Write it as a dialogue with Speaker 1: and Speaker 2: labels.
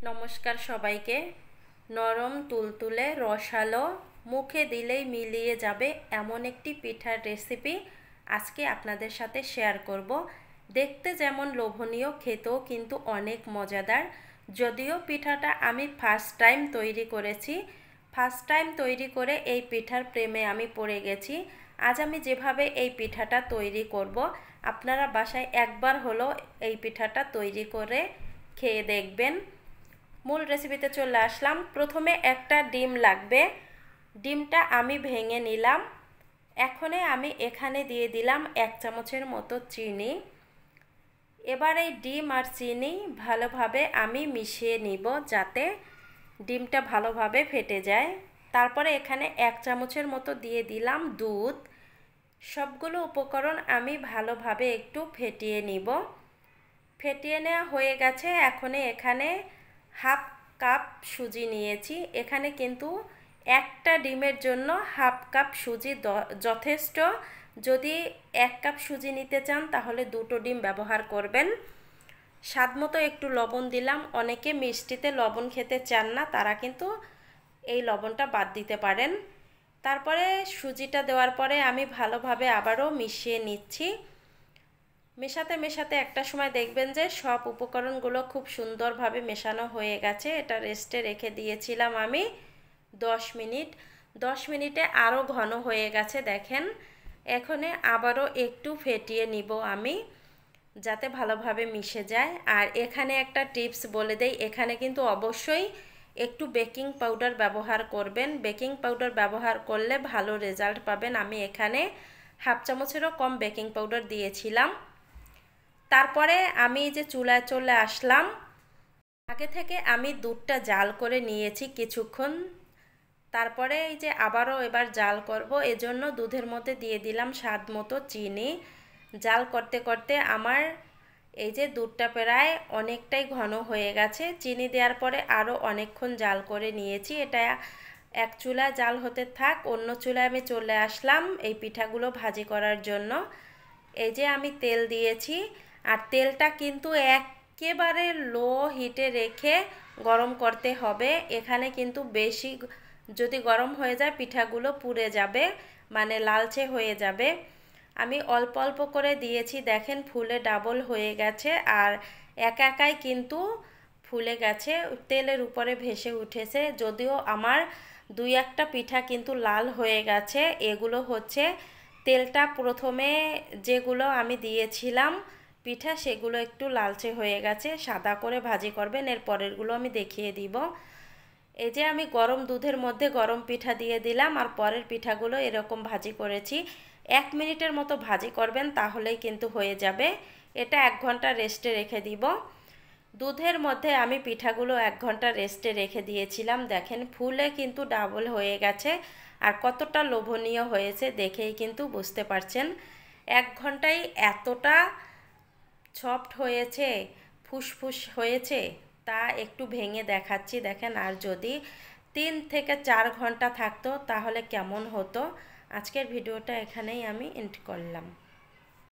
Speaker 1: নমস্কার সবাইকে। নরম তুলতুলে রসালো মুখে দিলেই মিলিয়ে যাবে এমন একটি পিঠার রেসিপি আজকে আপনাদের সাথে শেয়ার করব। দেখতে যেমন লোভনীয়, খেতেও কিন্তু অনেক মজাদার। যদিও পিঠাটা আমি ফার্স্ট টাইম তৈরি করেছি, ফার্স্ট টাইম তৈরি করে এই পিঠার প্রেমে আমি পড়ে গেছি। আজ আমি যেভাবে এই পিঠাটা তৈরি করব, আপনারা বাসায় একবার হলো এই পিঠাটা তৈরি করে খেয়ে দেখবেন। মূল রেসিপিতে চলে আসলাম। প্রথমে একটা ডিম লাগবে, ডিমটা আমি ভেঙে নিলাম। এখনে আমি এখানে দিয়ে দিলাম 1 চামচের মতো চিনি। এবার এই ডিম আর চিনি ভালোভাবে আমি মিশিয়ে নিব যাতে ডিমটা ভালোভাবে ফেটে যায়। তারপরে এখানে 1 চামচের মতো দিয়ে দিলাম দুধ। সবগুলো উপকরণ আমি ভালোভাবে একটু ফেটিয়ে নিব। ফেটিয়ে নেওয়া হয়ে গেছে। এখন এখানে হাফ কাপ সুজি নিয়েছি। এখানে কিন্তু একটা ডিমের জন্য হাফ কাপ সুজি যথেষ্ট। যদি 1 কাপ সুজি নিতে চান তাহলে 2টো ডিম ব্যবহার করবেন। স্বাদমতো একটু লবণ দিলাম। অনেকে মিষ্টিতে লবণ খেতে চান না, তারা কিন্তু এই লবণটা বাদ দিতে পারেন। তারপরে সুজিটা দেওয়ার পরে আমি ভালোভাবে আবারও মিশিয়ে নিচ্ছি। মেশাতে মেশাতে একটা সময় দেখবেন যে সব উপকরণগুলো খুব সুন্দরভাবে মেশানো হয়ে গেছে। এটা রেস্টে রেখে দিয়েছিলাম আমি 10 মিনিট। 10 মিনিটে আরও ঘন হয়ে গেছে দেখেন। এখন আবারও একটু ফেটিয়ে নিব আমি যাতে ভালোভাবে মিশে যায়। আর এখানে একটা টিপস বলে দেই, এখানে কিন্তু অবশ্যই একটু বেকিং পাউডার ব্যবহার করবেন। বেকিং পাউডার ব্যবহার করলে ভালো রেজাল্ট পাবেন। আমি এখানে হাফ চামচেরও কম বেকিং পাউডার দিয়েছিলাম। তারপরে আমি যে চুলায় চলে আসলাম। আগে থেকে আমি দুধটা জাল করে নিয়েছি কিছুক্ষণ। তারপরে এই যে আবারও এবার জাল করব, এজন্য দুধের মধ্যে দিয়ে দিলাম স্বাদ মতো চিনি। জাল করতে করতে আমার এই যে দুধটা প্রায় অনেকটাই ঘন হয়ে গেছে। চিনি দেওয়ার পরে আরও অনেকক্ষণ জাল করে নিয়েছি। এটা এক চুলায় জাল হতে থাক, অন্য চুলায় আমি চলে আসলাম এই পিঠাগুলো ভাজি করার জন্য। এই যে আমি তেল দিয়েছি, আর তেলটা কিন্তু একেবারে লো হিটে রেখে গরম করতে হবে। এখানে কিন্তু বেশি যদি গরম হয়ে যায় পিঠাগুলো পুড়ে যাবে, মানে লালচে হয়ে যাবে। আমি অল্প অল্প করে দিয়েছি, দেখেন ফুলে ডাবল হয়ে গেছে। আর একা একাই কিন্তু ফুলে গেছে, তেলের উপরে ভেসে উঠেছে। যদিও আমার 2-1টা পিঠা কিন্তু লাল হয়ে গেছে। এগুলো হচ্ছে তেলটা প্রথমে যেগুলো আমি দিয়েছিলাম পিঠা, সেগুলো একটু লালচে হয়ে গেছে। সাদা করে ভাজি করবেন, এর পরেরগুলো আমি দেখিয়ে দিব। এই যে আমি গরম দুধের মধ্যে গরম পিঠা দিয়ে দিলাম, আর পরের পিঠাগুলো এরকম ভাজি করেছি। 1 মিনিটের মতো ভাজি করবেন, তাহলেই কিন্তু হয়ে যাবে। এটা 1 ঘন্টা রেস্টে রেখে দিব। দুধের মধ্যে আমি পিঠাগুলো 1 ঘন্টা রেস্টে রেখে দিয়েছিলাম। দেখেন ফুলে কিন্তু ডাবল হয়ে গেছে, আর কতটা লোভনীয় হয়েছে দেখেই কিন্তু বুঝতে পারছেন। 1 ঘন্টায় এতটা সফট হয়েছে, ফুসফুস হয়েছে, তা একটু ভেঙে দেখাচ্ছি দেখেন। আর যদি 3 থেকে 4 ঘন্টা থাকতো তাহলে কেমন হতো। আজকের ভিডিওটা এখানেই আমি এন্ড করলাম।